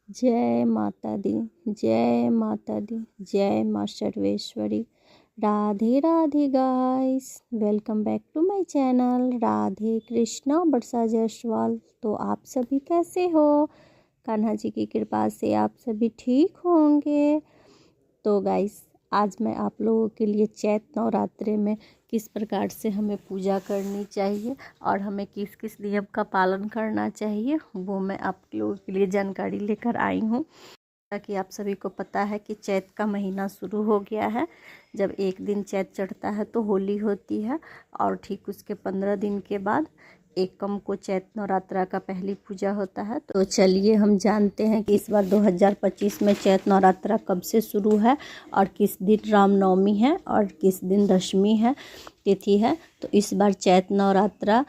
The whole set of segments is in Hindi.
जय माता दी, जय माता दी, जय माँ Sarveshwari. Radhe Radhe guys, welcome back to my channel Radhe Krishna Barsa Jaiswal. तो आप सभी कैसे हो? कान्हा जी की कृपा से आप सभी ठीक होंगे। तो गाइस, आज मैं आप लोगों के लिए चैत नवरात्रि में किस प्रकार से हमें पूजा करनी चाहिए और हमें किस किस नियम का पालन करना चाहिए वो मैं आप लोगों के लिए जानकारी लेकर आई हूँ। ताकि आप सभी को पता है कि चैत का महीना शुरू हो गया है। जब एक दिन चैत चढ़ता है तो होली होती है और ठीक उसके 15 दिन के बाद एकम को चैत नवरात्रा का पहली पूजा होता है। तो चलिए हम जानते हैं कि इस बार 2025 में चैत नवरात्रा कब से शुरू है और किस दिन रामनवमी है और किस दिन दशमी है, तिथि है। तो इस बार चैत नवरात्रा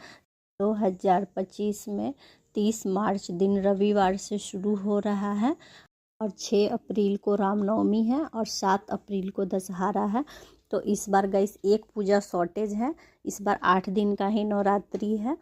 2025 में 30 मार्च दिन रविवार से शुरू हो रहा है और 6 अप्रैल को रामनवमी है और 7 अप्रैल को दशहरा है। तो इस बार गाइस एक पूजा शॉर्टेज है, इस बार 8 दिन का ही नवरात्रि है।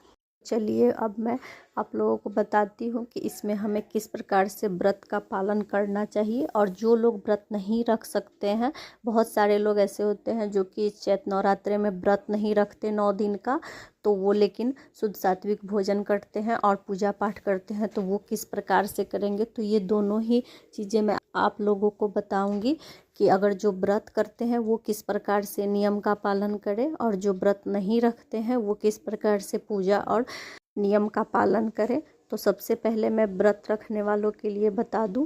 चलिए अब मैं आप लोगों को बताती हूँ कि इसमें हमें किस प्रकार से व्रत का पालन करना चाहिए। और जो लोग व्रत नहीं रख सकते हैं, बहुत सारे लोग ऐसे होते हैं जो कि चैत नवरात्रि में व्रत नहीं रखते 9 दिन का, तो वो लेकिन शुद्ध सात्विक भोजन करते हैं और पूजा पाठ करते हैं। तो वो किस प्रकार से करेंगे, तो ये दोनों ही चीज़ें मैं आप लोगों को बताऊंगी कि अगर जो व्रत करते हैं वो किस प्रकार से नियम का पालन करें और जो व्रत नहीं रखते हैं वो किस प्रकार से पूजा और नियम का पालन करें। तो सबसे पहले मैं व्रत रखने वालों के लिए बता दूं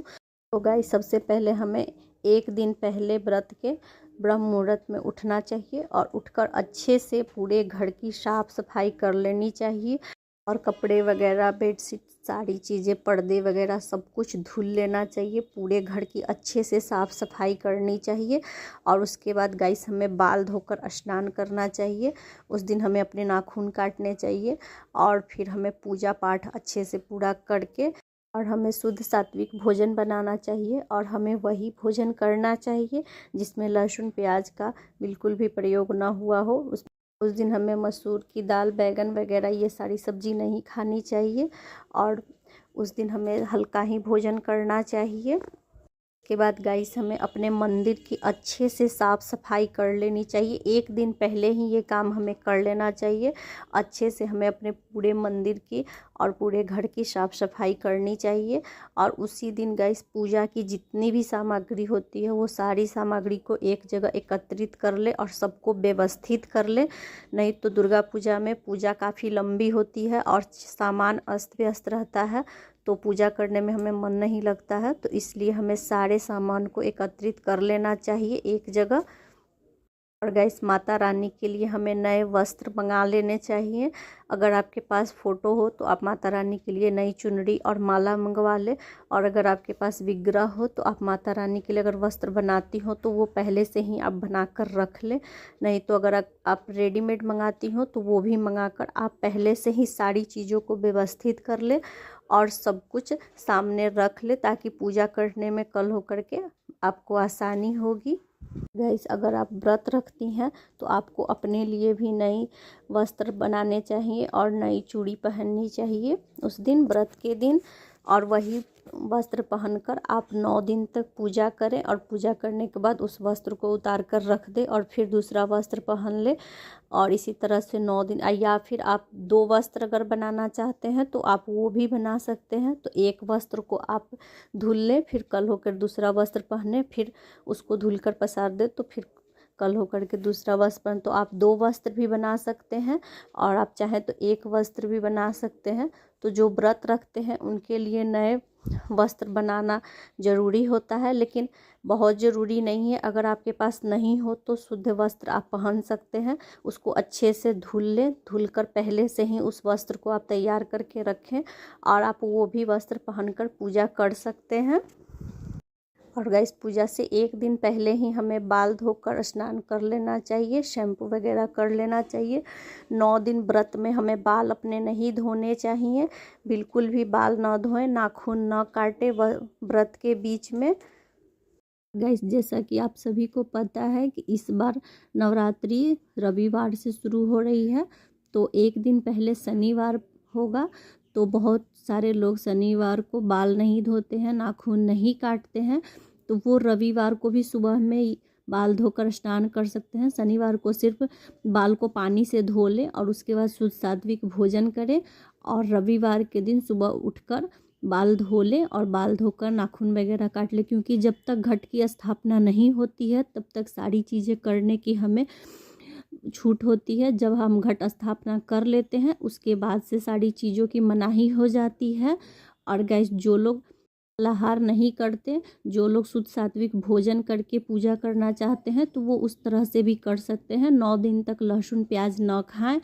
तो गाइस, सबसे पहले हमें एक दिन पहले व्रत के ब्रह्म मुहूर्त में उठना चाहिए और उठकर अच्छे से पूरे घर की साफ सफाई कर लेनी चाहिए और कपड़े वगैरह, बेडशीट, सारी चीज़ें, पर्दे वगैरह सब कुछ धुल लेना चाहिए। पूरे घर की अच्छे से साफ़ सफाई करनी चाहिए और उसके बाद गाइस हमें बाल धोकर स्नान करना चाहिए। उस दिन हमें अपने नाखून काटने चाहिए और फिर हमें पूजा पाठ अच्छे से पूरा करके और हमें शुद्ध सात्विक भोजन बनाना चाहिए और हमें वही भोजन करना चाहिए जिसमें लहसुन प्याज का बिल्कुल भी प्रयोग ना हुआ हो। उस दिन हमें मसूर की दाल, बैगन वगैरह ये सारी सब्जी नहीं खानी चाहिए और उस दिन हमें हल्का ही भोजन करना चाहिए। के बाद गाइस हमें अपने मंदिर की अच्छे से साफ़ सफाई कर लेनी चाहिए। एक दिन पहले ही ये काम हमें कर लेना चाहिए। अच्छे से हमें अपने पूरे मंदिर की और पूरे घर की साफ़ सफाई करनी चाहिए और उसी दिन गाइस पूजा की जितनी भी सामग्री होती है वो सारी सामग्री को एक जगह एकत्रित कर ले और सबको व्यवस्थित कर ले। नहीं तो दुर्गा पूजा में पूजा काफ़ी लंबी होती है और सामान अस्त व्यस्त रहता है तो पूजा करने में हमें मन नहीं लगता है। तो इसलिए हमें सारे सामान को एकत्रित कर लेना चाहिए एक जगह। और गाइस, माता रानी के लिए हमें नए वस्त्र मंगा लेने चाहिए। अगर आपके पास फ़ोटो हो तो आप माता रानी के लिए नई चुनरी और माला मंगवा लें और अगर आपके पास विग्रह हो तो आप माता रानी के लिए अगर वस्त्र बनाती हो तो वो पहले से ही आप बना कर रख लें। नहीं तो अगर आप रेडीमेड मंगाती हो तो वो भी मंगा कर आप पहले से ही सारी चीज़ों को व्यवस्थित कर लें और सब कुछ सामने रख ले ताकि पूजा करने में कल होकर के आपको आसानी होगी। गाइस, अगर आप व्रत रखती हैं तो आपको अपने लिए भी नई वस्त्र बनाने चाहिए और नई चूड़ी पहननी चाहिए उस दिन, व्रत के दिन। और वही वस्त्र पहनकर आप 9 दिन तक पूजा करें और पूजा करने के बाद उस वस्त्र को उतार कर रख दें और फिर दूसरा वस्त्र पहन लें और इसी तरह से 9 दिन। या फिर आप 2 वस्त्र अगर बनाना चाहते हैं तो आप वो भी बना सकते हैं। तो एक वस्त्र को आप धुल लें, फिर कल होकर दूसरा वस्त्र पहने, फिर उसको धुल कर पसार दे तो फिर कल होकर के दूसरा वस्त्र पहन। तो आप 2 वस्त्र भी बना सकते हैं और आप चाहें तो एक वस्त्र भी बना सकते हैं। तो जो व्रत रखते हैं उनके लिए नए वस्त्र बनाना ज़रूरी होता है, लेकिन बहुत ज़रूरी नहीं है। अगर आपके पास नहीं हो तो शुद्ध वस्त्र आप पहन सकते हैं। उसको अच्छे से धुल लें, धुल कर पहले से ही उस वस्त्र को आप तैयार करके रखें और आप वो भी वस्त्र पहनकर पूजा कर सकते हैं। और गाइस, पूजा से एक दिन पहले ही हमें बाल धोकर स्नान कर लेना चाहिए, शैम्पू वगैरह कर लेना चाहिए। 9 दिन व्रत में हमें बाल अपने नहीं धोने चाहिए, बिल्कुल भी बाल ना धोएं, नाखून ना काटें व्रत के बीच में। गाइस, जैसा कि आप सभी को पता है कि इस बार नवरात्रि रविवार से शुरू हो रही है तो एक दिन पहले शनिवार होगा। तो बहुत सारे लोग शनिवार को बाल नहीं धोते हैं, नाखून नहीं काटते हैं, तो वो रविवार को भी सुबह में बाल धोकर स्नान कर सकते हैं। शनिवार को सिर्फ बाल को पानी से धो लें और उसके बाद शुद्ध सात्विक भोजन करें, और रविवार के दिन सुबह उठकर बाल धो लें और बाल धोकर नाखून वगैरह काट लें, क्योंकि जब तक घट की स्थापना नहीं होती है तब तक सारी चीज़ें करने की हमें छूट होती है। जब हम घट स्थापना कर लेते हैं उसके बाद से सारी चीज़ों की मनाही हो जाती है। और गाइस, जो लोग फलाहार नहीं करते, जो लोग शुद्ध सात्विक भोजन करके पूजा करना चाहते हैं, तो वो उस तरह से भी कर सकते हैं। 9 दिन तक लहसुन प्याज न खाएं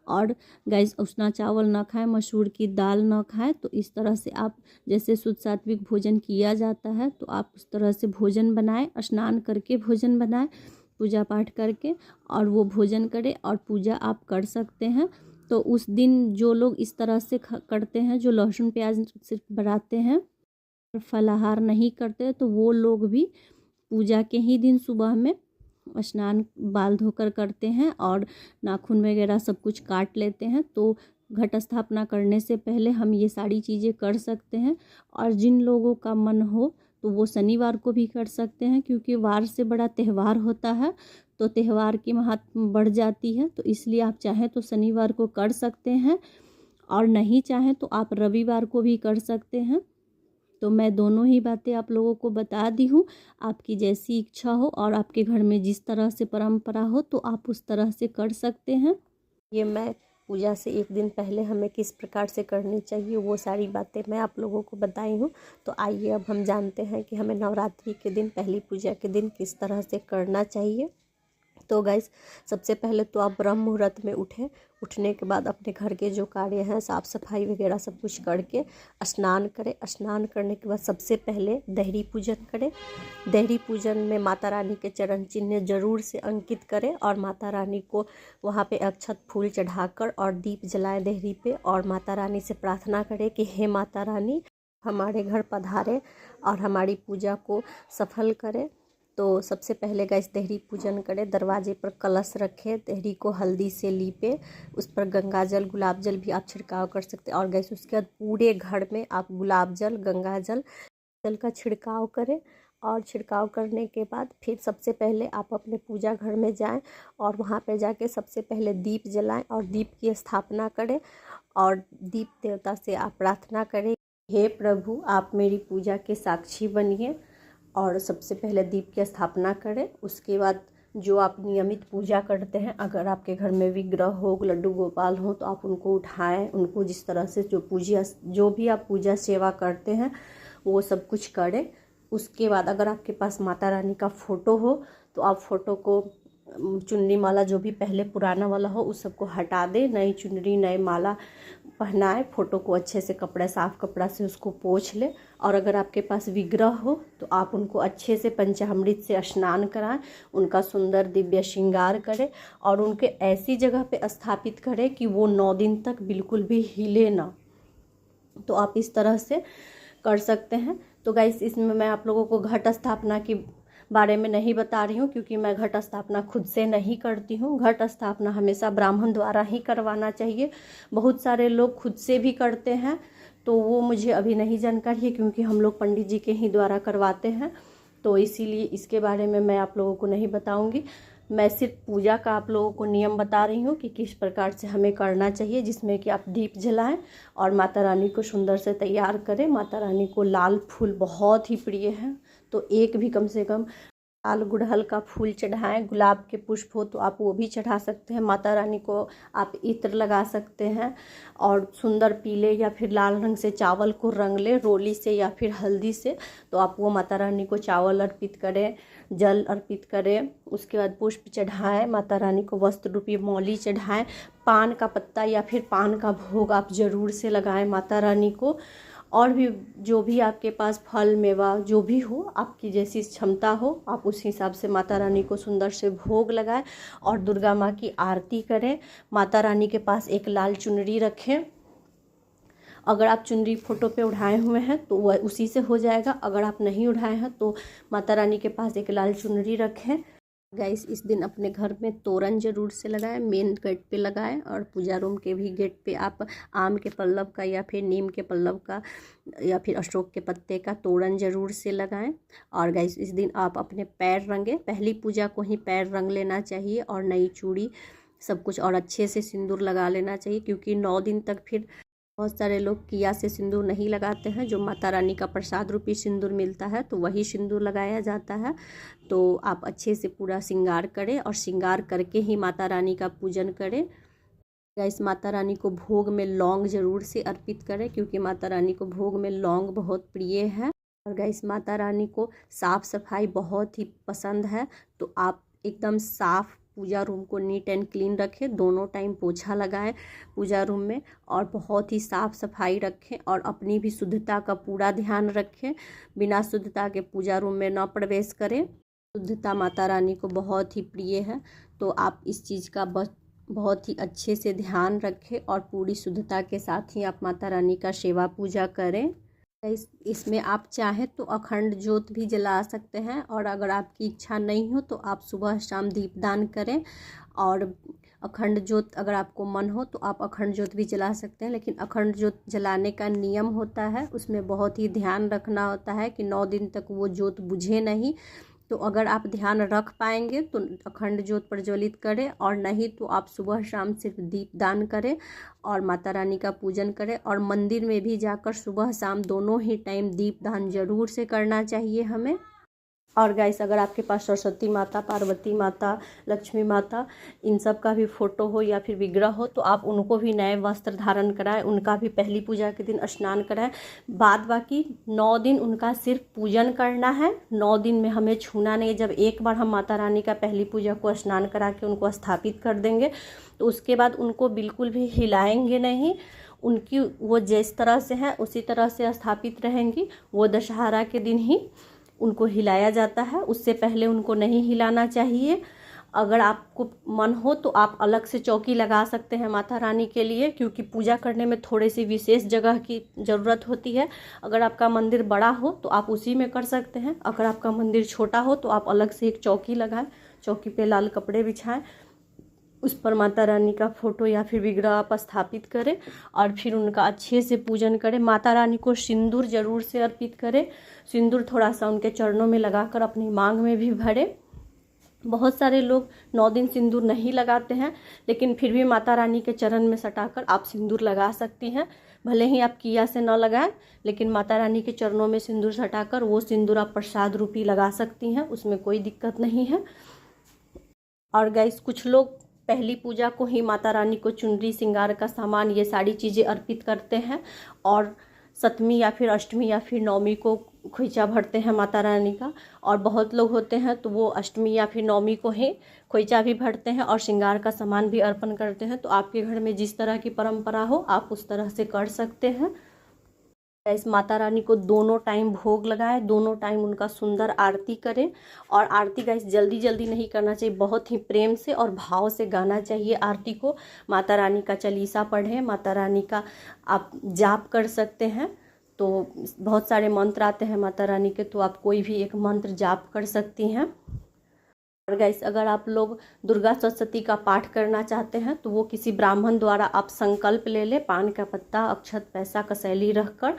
और गाइस उसना चावल न खाएं, मसूर की दाल न खाएं। तो इस तरह से आप, जैसे शुद्ध सात्विक भोजन किया जाता है, तो आप उस तरह से भोजन बनाएं, स्नान करके भोजन बनाएं, पूजा पाठ करके, और वो भोजन करें और पूजा आप कर सकते हैं। तो उस दिन जो लोग इस तरह से करते हैं, जो लहसुन प्याज सिर्फ बनाते हैं, फलाहार नहीं करते, तो वो लोग भी पूजा के ही दिन सुबह में स्नान बाल धोकर करते हैं और नाखून वगैरह सब कुछ काट लेते हैं। तो घट स्थापना करने से पहले हम ये सारी चीज़ें कर सकते हैं। और जिन लोगों का मन हो तो वो शनिवार को भी कर सकते हैं, क्योंकि वार से बड़ा त्यौहार होता है, तो त्यौहार की महत्व बढ़ जाती है। तो इसलिए आप चाहें तो शनिवार को कर सकते हैं, और नहीं चाहें तो आप रविवार को भी कर सकते हैं। तो मैं दोनों ही बातें आप लोगों को बता दी हूँ। आपकी जैसी इच्छा हो और आपके घर में जिस तरह से परंपरा हो, तो आप उस तरह से कर सकते हैं। ये मैं पूजा से एक दिन पहले हमें किस प्रकार से करनी चाहिए वो सारी बातें मैं आप लोगों को बताई हूँ। तो आइए अब हम जानते हैं कि हमें नवरात्रि के दिन, पहली पूजा के दिन किस तरह से करना चाहिए। तो गाइस, सबसे पहले तो आप ब्रह्म मुहूर्त में उठें। उठने के बाद अपने घर के जो कार्य हैं, साफ़ सफाई वगैरह सब कुछ करके स्नान करें। स्नान करने के बाद सबसे पहले देहरी पूजन करें। देहरी पूजन में माता रानी के चरण चिन्ह जरूर से अंकित करें, और माता रानी को वहाँ पे अक्षत फूल चढ़ाकर और दीप जलाएं देहरी पे, और माता रानी से प्रार्थना करें कि हे माता रानी, हमारे घर पधारें और हमारी पूजा को सफल करें। तो सबसे पहले गाइस देहरी पूजन करें। दरवाजे पर कलश रखें, देहरी को हल्दी से लीपे, उस पर गंगा जल, गुलाब जल भी आप छिड़काव कर सकते हैं। और गाइस उसके बाद पूरे घर में आप गुलाब जल, गंगा जल का छिड़काव करें। और छिड़काव करने के बाद फिर सबसे पहले आप अपने पूजा घर में जाएं और वहां पे जाके सबसे पहले दीप जलाएं और दीप की स्थापना करें। और दीप देवता से आप प्रार्थना करें, हे प्रभु, आप मेरी पूजा के साक्षी बनिए। और सबसे पहले दीप की स्थापना करें। उसके बाद जो आप नियमित पूजा करते हैं, अगर आपके घर में विग्रह हो, लड्डू गोपाल हो, तो आप उनको उठाएं, उनको जिस तरह से जो भी आप पूजा सेवा करते हैं वो सब कुछ करें। उसके बाद अगर आपके पास माता रानी का फ़ोटो हो तो आप फ़ोटो को चुनरी माला जो भी पहले पुराना वाला हो उस सबको हटा दें, नई चुनरी नई माला पहनाएं। फ़ोटो को अच्छे से साफ़ कपड़ा से उसको पोंछ लें। और अगर आपके पास विग्रह हो तो आप उनको अच्छे से पंचामृत से स्नान कराएं, उनका सुंदर दिव्य श्रृंगार करें और उनके ऐसी जगह पे स्थापित करें कि वो 9 दिन तक बिल्कुल भी हिले ना। तो आप इस तरह से कर सकते हैं। तो गाइस, इसमें मैं आप लोगों को घट स्थापना की बारे में नहीं बता रही हूँ, क्योंकि मैं घट स्थापना खुद से नहीं करती हूँ। घट स्थापना हमेशा ब्राह्मण द्वारा ही करवाना चाहिए। बहुत सारे लोग खुद से भी करते हैं, तो वो मुझे अभी नहीं जानकारी है, क्योंकि हम लोग पंडित जी के ही द्वारा करवाते हैं। तो इसीलिए इसके बारे में मैं आप लोगों को नहीं बताऊँगी। मैं सिर्फ पूजा का आप लोगों को नियम बता रही हूँ कि किस प्रकार से हमें करना चाहिए, जिसमें कि आप दीप जलाएं और माता रानी को सुंदर से तैयार करें। माता रानी को लाल फूल बहुत ही प्रिय है, तो एक भी कम से कम लाल गुड़हल का फूल चढ़ाएं। गुलाब के पुष्प हो तो आप वो भी चढ़ा सकते हैं। माता रानी को आप इत्र लगा सकते हैं, और सुंदर पीले या फिर लाल रंग से चावल को रंग लें, रोली से या फिर हल्दी से। तो आप वो माता रानी को चावल अर्पित करें, जल अर्पित करें। उसके बाद पुष्प चढ़ाएं, माता रानी को वस्त्र रूपी मौली चढ़ाएं। पान का पत्ता या फिर पान का भोग आप ज़रूर से लगाएं माता रानी को। और भी जो भी आपके पास फल मेवा जो भी हो, आपकी जैसी क्षमता हो, आप उस हिसाब से माता रानी को सुंदर से भोग लगाएं और दुर्गा माँ की आरती करें। माता रानी के पास एक लाल चुनरी रखें। अगर आप चुनरी फ़ोटो पे उठाए हुए हैं तो वह उसी से हो जाएगा। अगर आप नहीं उठाए हैं तो माता रानी के पास एक लाल चुनरी रखें। गाइस इस दिन अपने घर में तोरण जरूर से लगाएं, मेन गेट पे लगाएं और पूजा रूम के भी गेट पे आप आम के पल्लव का या फिर नीम के पल्लव का या फिर अशोक के पत्ते का तोरण जरूर से लगाएं। और गाइस इस दिन आप अपने पैर रंगे, पहली पूजा को ही पैर रंग लेना चाहिए और नई चूड़ी सब कुछ और अच्छे से सिंदूर लगा लेना चाहिए, क्योंकि 9 दिन तक फिर बहुत सारे लोग किया से सिंदूर नहीं लगाते हैं। जो माता रानी का प्रसाद रूपी सिंदूर मिलता है तो वही सिंदूर लगाया जाता है। तो आप अच्छे से पूरा श्रृंगार करें और श्रृंगार करके ही माता रानी का पूजन करें। गाइस माता रानी को भोग में लौंग जरूर से अर्पित करें, क्योंकि माता रानी को भोग में लौंग बहुत प्रिय है। और गाइस माता रानी को साफ़ सफाई बहुत ही पसंद है, तो आप एकदम साफ़ पूजा रूम को नीट एंड क्लीन रखें, दोनों टाइम पोछा लगाएं पूजा रूम में और बहुत ही साफ़ सफाई रखें और अपनी भी शुद्धता का पूरा ध्यान रखें। बिना शुद्धता के पूजा रूम में न प्रवेश करें। शुद्धता माता रानी को बहुत ही प्रिय है, तो आप इस चीज़ का बहुत ही अच्छे से ध्यान रखें और पूरी शुद्धता के साथ ही आप माता रानी का सेवा पूजा करें। इसमें आप चाहें तो अखंड ज्योत भी जला सकते हैं, और अगर आपकी इच्छा नहीं हो तो आप सुबह शाम दीपदान करें। और अखंड ज्योत अगर आपको मन हो तो आप अखंड ज्योत भी जला सकते हैं, लेकिन अखंड ज्योत जलाने का नियम होता है, उसमें बहुत ही ध्यान रखना होता है कि 9 दिन तक वो ज्योत बुझे नहीं। तो अगर आप ध्यान रख पाएंगे तो अखंड ज्योत प्रज्वलित करें, और नहीं तो आप सुबह शाम सिर्फ दीपदान करें और माता रानी का पूजन करें। और मंदिर में भी जाकर सुबह शाम दोनों ही टाइम दीपदान जरूर से करना चाहिए हमें। और गाइस अगर आपके पास सरस्वती माता, पार्वती माता, लक्ष्मी माता इन सब का भी फोटो हो या फिर विग्रह हो तो आप उनको भी नए वस्त्र धारण कराएं, उनका भी पहली पूजा के दिन स्नान कराएं। बाद बाकी 9 दिन उनका सिर्फ पूजन करना है, 9 दिन में हमें छूना नहीं। जब एक बार हम माता रानी का पहली पूजा को स्नान करा के उनको स्थापित कर देंगे तो उसके बाद उनको बिल्कुल भी हिलाएंगे नहीं। उनकी वो जिस तरह से हैं उसी तरह से स्थापित रहेंगी। वो दशहरा के दिन ही उनको हिलाया जाता है, उससे पहले उनको नहीं हिलाना चाहिए। अगर आपको मन हो तो आप अलग से चौकी लगा सकते हैं माता रानी के लिए, क्योंकि पूजा करने में थोड़ी सी विशेष जगह की ज़रूरत होती है। अगर आपका मंदिर बड़ा हो तो आप उसी में कर सकते हैं, अगर आपका मंदिर छोटा हो तो आप अलग से एक चौकी लगाएं, चौकी पे लाल कपड़े बिछाएं, उस पर माता रानी का फोटो या फिर विग्रह आप स्थापित करें और फिर उनका अच्छे से पूजन करें। माता रानी को सिंदूर जरूर से अर्पित करें, सिंदूर थोड़ा सा उनके चरणों में लगाकर अपनी मांग में भी भरें। बहुत सारे लोग 9 दिन सिंदूर नहीं लगाते हैं, लेकिन फिर भी माता रानी के चरण में सटाकर आप सिंदूर लगा सकती हैं। भले ही आप किया से न लगाएं, लेकिन माता रानी के चरणों में सिंदूर सटाकर वो सिंदूर आप प्रसाद रूपी लगा सकती हैं, उसमें कोई दिक्कत नहीं है। और गाइस कुछ लोग पहली पूजा को ही माता रानी को चुनरी, श्रृंगार का सामान, ये सारी चीज़ें अर्पित करते हैं, और सप्तमी या फिर अष्टमी या फिर नवमी को खोइचा भरते हैं माता रानी का। और बहुत लोग होते हैं तो वो अष्टमी या फिर नवमी को ही खोइचा भी भरते हैं और श्रृंगार का सामान भी अर्पण करते हैं। तो आपके घर में जिस तरह की परंपरा हो आप उस तरह से कर सकते हैं। इस माता रानी को दोनों टाइम भोग लगाएं, दोनों टाइम उनका सुंदर आरती करें। और आरती गाइस जल्दी जल्दी नहीं करना चाहिए, बहुत ही प्रेम से और भाव से गाना चाहिए आरती को। माता रानी का चालीसा पढ़ें, माता रानी का आप जाप कर सकते हैं। तो बहुत सारे मंत्र आते हैं माता रानी के, तो आप कोई भी एक मंत्र जाप कर सकती हैं। और गाइस अगर आप लोग दुर्गा सप्तशती का पाठ करना चाहते हैं तो वो किसी ब्राह्मण द्वारा आप संकल्प ले लें, पान का पत्ता, अक्षत, पैसा, कसैली रखकर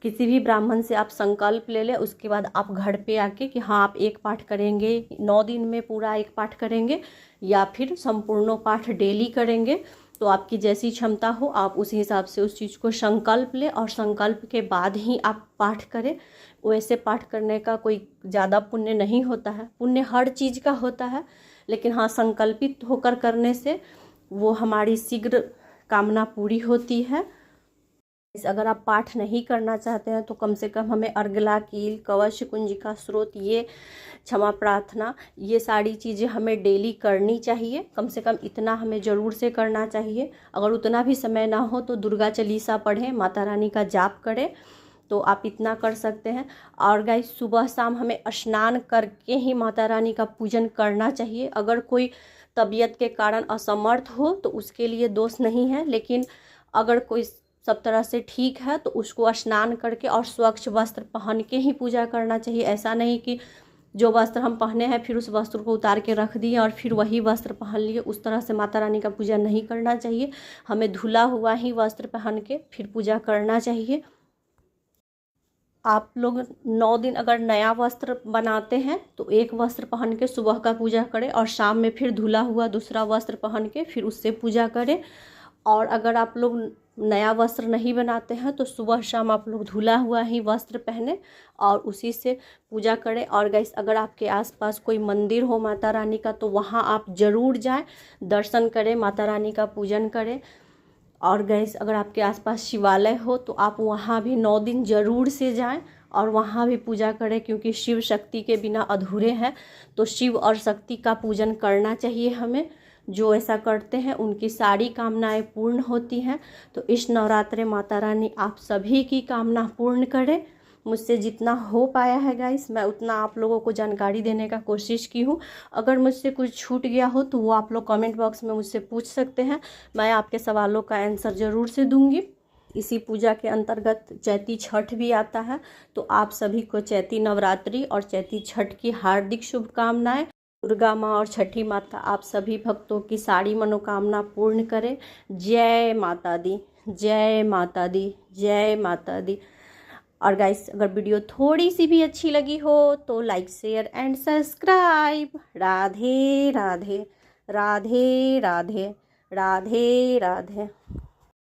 किसी भी ब्राह्मण से आप संकल्प ले लें। उसके बाद आप घर पे आके कि हाँ आप एक पाठ करेंगे, 9 दिन में पूरा एक पाठ करेंगे या फिर संपूर्ण पाठ डेली करेंगे, तो आपकी जैसी क्षमता हो आप उस हिसाब से उस चीज़ को संकल्प लें और संकल्प के बाद ही आप पाठ करें। वैसे पाठ करने का कोई ज़्यादा पुण्य नहीं होता है, पुण्य हर चीज़ का होता है, लेकिन हाँ संकल्पित होकर करने से वो हमारी शीघ्र कामना पूरी होती है। अगर आप पाठ नहीं करना चाहते हैं तो कम से कम हमें अर्गला, कील, कवच, कुंजिका, स्रोत, ये क्षमा प्रार्थना, ये सारी चीज़ें हमें डेली करनी चाहिए। कम से कम इतना हमें ज़रूर से करना चाहिए। अगर उतना भी समय ना हो तो दुर्गा चालीसा पढ़ें, माता रानी का जाप करें, तो आप इतना कर सकते हैं। और गाइस सुबह शाम हमें स्नान करके ही माता रानी का पूजन करना चाहिए। अगर कोई तबीयत के कारण असमर्थ हो तो उसके लिए दोष नहीं है, लेकिन अगर कोई सब तरह से ठीक है तो उसको स्नान करके और स्वच्छ वस्त्र पहन के ही पूजा करना चाहिए। ऐसा नहीं कि जो वस्त्र हम पहने हैं फिर उस वस्त्र को उतार के रख दिए और फिर वही वस्त्र पहन लिए, उस तरह से माता रानी का पूजा नहीं करना चाहिए। हमें धुला हुआ ही वस्त्र पहन के फिर पूजा करना चाहिए। आप लोग 9 दिन अगर नया वस्त्र बनाते हैं तो एक वस्त्र पहन के सुबह का पूजा करें और शाम में फिर धुला हुआ दूसरा वस्त्र पहन के फिर उससे पूजा करें। और अगर आप लोग नया वस्त्र नहीं बनाते हैं तो सुबह शाम आप लोग धुला हुआ ही वस्त्र पहने और उसी से पूजा करें। और गाइस, अगर आपके आसपास कोई मंदिर हो माता रानी का तो वहाँ आप ज़रूर जाएं, दर्शन करें, माता रानी का पूजन करें। और गाइस, अगर आपके आसपास शिवालय हो तो आप वहाँ भी 9 दिन ज़रूर से जाएं और वहाँ भी पूजा करें, क्योंकि शिव शक्ति के बिना अधूरे हैं। तो शिव और शक्ति का पूजन करना चाहिए हमें। जो ऐसा करते हैं उनकी सारी कामनाएं पूर्ण होती हैं। तो इस नवरात्रे माता रानी आप सभी की कामना पूर्ण करें। मुझसे जितना हो पाया है गाइस, मैं उतना आप लोगों को जानकारी देने का कोशिश की हूँ। अगर मुझसे कुछ छूट गया हो तो वो आप लोग कमेंट बॉक्स में मुझसे पूछ सकते हैं, मैं आपके सवालों का आंसर ज़रूर से दूँगी। इसी पूजा के अंतर्गत चैती छठ भी आता है। तो आप सभी को चैती नवरात्रि और चैती छठ की हार्दिक शुभकामनाएं। दुर्गा माँ और छठी माता आप सभी भक्तों की सारी मनोकामना पूर्ण करें। जय माता दी, जय माता दी, जय माता दी। और गाइस, अगर वीडियो थोड़ी सी भी अच्छी लगी हो तो like share and subscribe. Radhe Radhe, Radhe Radhe, Radhe Radhe.